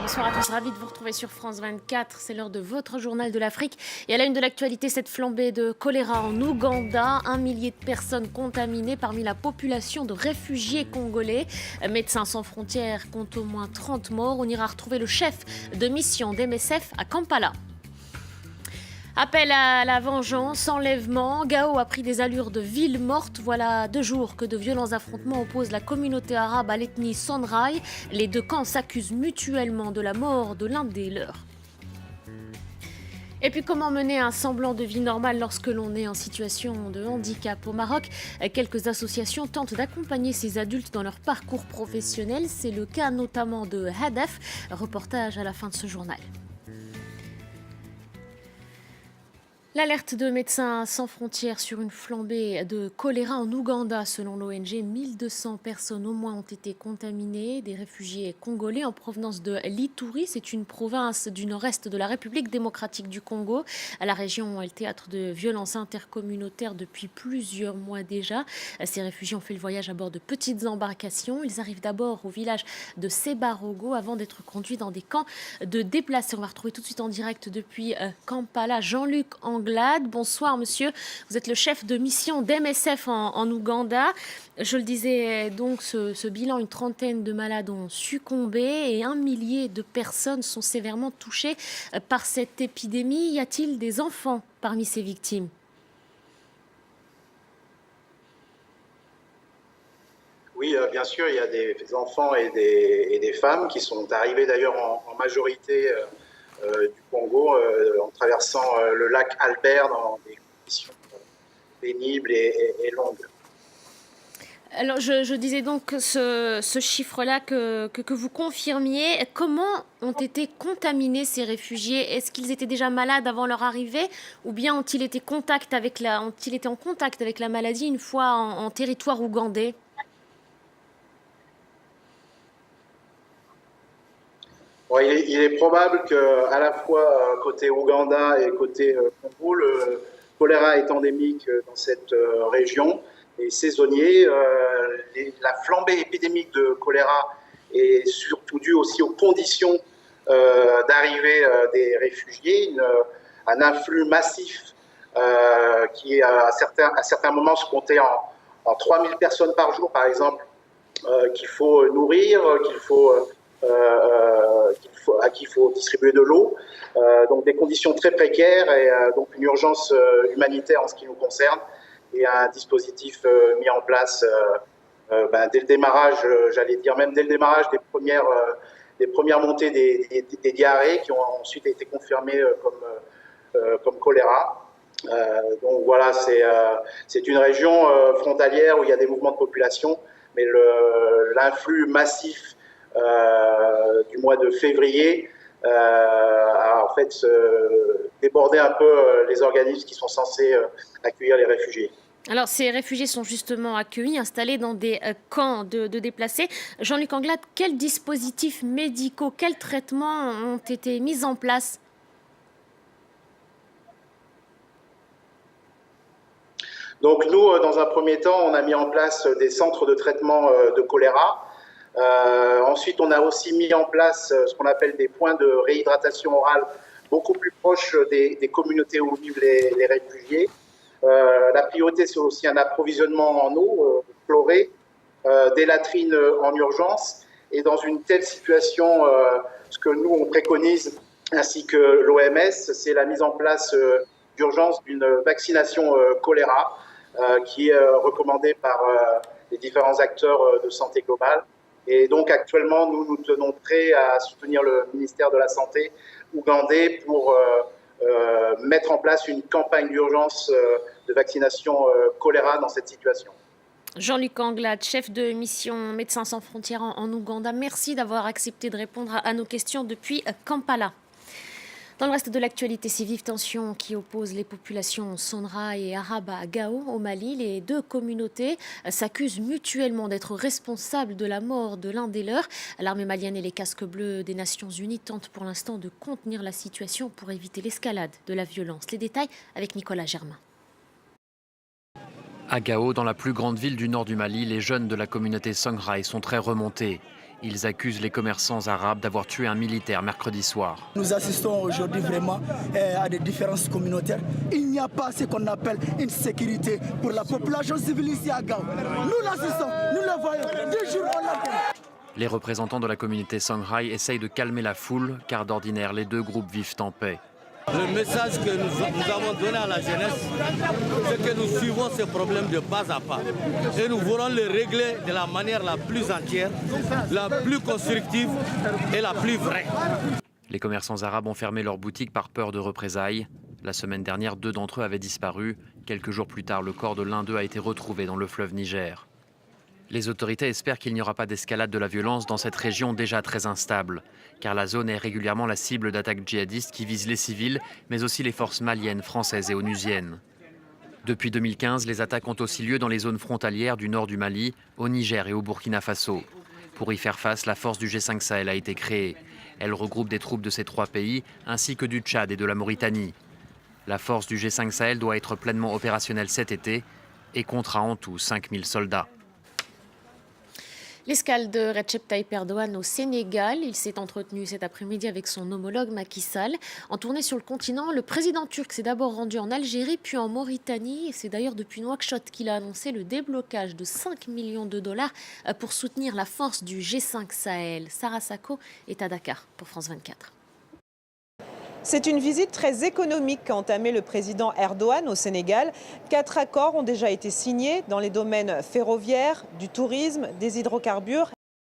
Bonsoir à tous, ravi de vous retrouver sur France 24. C'est l'heure de votre journal de l'Afrique. Et à la une de l'actualité, cette flambée de choléra en Ouganda. 1 millier de personnes contaminées parmi la population de réfugiés congolais. Médecins sans frontières compte au moins 30 morts. On ira retrouver le chef de mission d'MSF à Kampala. Appel à la vengeance, enlèvement. Gao a pris des allures de ville morte. Voilà 2 jours que de violents affrontements opposent la communauté arabe à l'ethnie Sonrai. Les 2 camps s'accusent mutuellement de la mort de l'un des leurs. Et puis comment mener un semblant de vie normale lorsque l'on est en situation de handicap au Maroc? Quelques associations tentent d'accompagner ces adultes dans leur parcours professionnel. C'est le cas notamment de Hadaf. Reportage à la fin de ce journal. L'alerte de Médecins sans frontières sur une flambée de choléra en Ouganda. Selon l'ONG, 1200 personnes au moins ont été contaminées. Des réfugiés congolais en provenance de l'Ituri. C'est une province du nord-est de la République démocratique du Congo. La région est le théâtre de violences intercommunautaires depuis plusieurs mois déjà. Ces réfugiés ont fait le voyage à bord de petites embarcations. Ils arrivent d'abord au village de Sebarogo avant d'être conduits dans des camps de déplacés. On va retrouver tout de suite en direct depuis Kampala Jean-Luc Anglade. Bonsoir monsieur, vous êtes le chef de mission d'MSF en Ouganda. Je le disais donc, ce bilan, une trentaine de malades ont succombé et 1 millier de personnes sont sévèrement touchées par cette épidémie. Y a-t-il des enfants parmi ces victimes ? Oui, bien sûr, il y a des enfants et des femmes qui sont arrivés d'ailleurs en majorité du Congo en traversant le lac Albert dans des conditions pénibles et longues. Alors, je disais donc que ce chiffre-là que vous confirmiez. Comment ont été contaminés ces réfugiés? Est-ce qu'ils étaient déjà malades avant leur arrivée ou bien ont-ils été en contact avec la maladie une fois en territoire ougandais? Bon, il est probable qu'à la fois côté Ouganda et côté Congo, le choléra est endémique dans cette région et saisonnier. La flambée épidémique de choléra est surtout due aussi aux conditions d'arrivée des réfugiés, un afflux massif qui à certains moments se comptait en 3000 personnes par jour, par exemple, qu'il faut nourrir, à qui il faut distribuer de l'eau. Donc des conditions très précaires et donc une urgence humanitaire en ce qui nous concerne et un dispositif mis en place dès le démarrage, j'allais dire même dès le démarrage des premières montées des diarrhées qui ont ensuite été confirmées comme choléra. Donc voilà, c'est une région frontalière où il y a des mouvements de population, mais l'influx massif du mois de février a en fait débordé un peu les organismes qui sont censés accueillir les réfugiés. Alors, ces réfugiés sont justement accueillis, installés dans des camps de déplacés. Jean-Luc Anglade, quels dispositifs médicaux, quels traitements ont été mis en place? Donc nous, dans un premier temps, on a mis en place des centres de traitement de choléra. Ensuite, on a aussi mis en place ce qu'on appelle des points de réhydratation orale beaucoup plus proches des communautés où vivent les réfugiés. La priorité, c'est aussi un approvisionnement en eau chlorée, des latrines en urgence. Et dans une telle situation, ce que nous, on préconise, ainsi que l'OMS, c'est la mise en place d'urgence d'une vaccination choléra qui est recommandée par les différents acteurs de santé globale. Et donc actuellement, nous tenons prêts à soutenir le ministère de la Santé ougandais pour mettre en place une campagne d'urgence de vaccination choléra dans cette situation. Jean-Luc Anglade, chef de mission Médecins sans frontières en Ouganda, merci d'avoir accepté de répondre à nos questions depuis Kampala. Dans le reste de l'actualité, ces vives tensions qui opposent les populations Sonra et arabes à Gao, au Mali, les 2 communautés s'accusent mutuellement d'être responsables de la mort de l'un des leurs. L'armée malienne et les casques bleus des Nations Unies tentent pour l'instant de contenir la situation pour éviter l'escalade de la violence. Les détails avec Nicolas Germain. À Gao, dans la plus grande ville du nord du Mali, les jeunes de la communauté Songhai sont très remontés. Ils accusent les commerçants arabes d'avoir tué un militaire mercredi soir. Nous assistons aujourd'hui vraiment à des différences communautaires. Il n'y a pas ce qu'on appelle une sécurité pour la population civile ici à Gao. Nous l'assistons, nous le voyons, du jour au lendemain. Les représentants de la communauté Songhai essayent de calmer la foule, car d'ordinaire, les deux groupes vivent en paix. Le message que nous avons donné à la jeunesse, c'est que nous suivons ces problèmes de pas à pas. Et nous voulons les régler de la manière la plus entière, la plus constructive et la plus vraie. Les commerçants arabes ont fermé leurs boutiques par peur de représailles. La semaine dernière, 2 d'entre eux avaient disparu. Quelques jours plus tard, le corps de l'un d'eux a été retrouvé dans le fleuve Niger. Les autorités espèrent qu'il n'y aura pas d'escalade de la violence dans cette région déjà très instable, car la zone est régulièrement la cible d'attaques djihadistes qui visent les civils, mais aussi les forces maliennes, françaises et onusiennes. Depuis 2015, les attaques ont aussi lieu dans les zones frontalières du nord du Mali, au Niger et au Burkina Faso. Pour y faire face, la force du G5 Sahel a été créée. Elle regroupe des troupes de ces 3 pays, ainsi que du Tchad et de la Mauritanie. La force du G5 Sahel doit être pleinement opérationnelle cet été et comptera en tout 5000 soldats. L'escale de Recep Tayyip Erdogan au Sénégal. Il s'est entretenu cet après-midi avec son homologue Macky Sall. En tournée sur le continent, le président turc s'est d'abord rendu en Algérie, puis en Mauritanie. C'est d'ailleurs depuis Nouakchott qu'il a annoncé le déblocage de 5 millions de dollars pour soutenir la force du G5 Sahel. Sarah Sako est à Dakar pour France 24. C'est une visite très économique qu'a entamé le président Erdogan au Sénégal. 4 accords ont déjà été signés dans les domaines ferroviaires, du tourisme, des hydrocarbures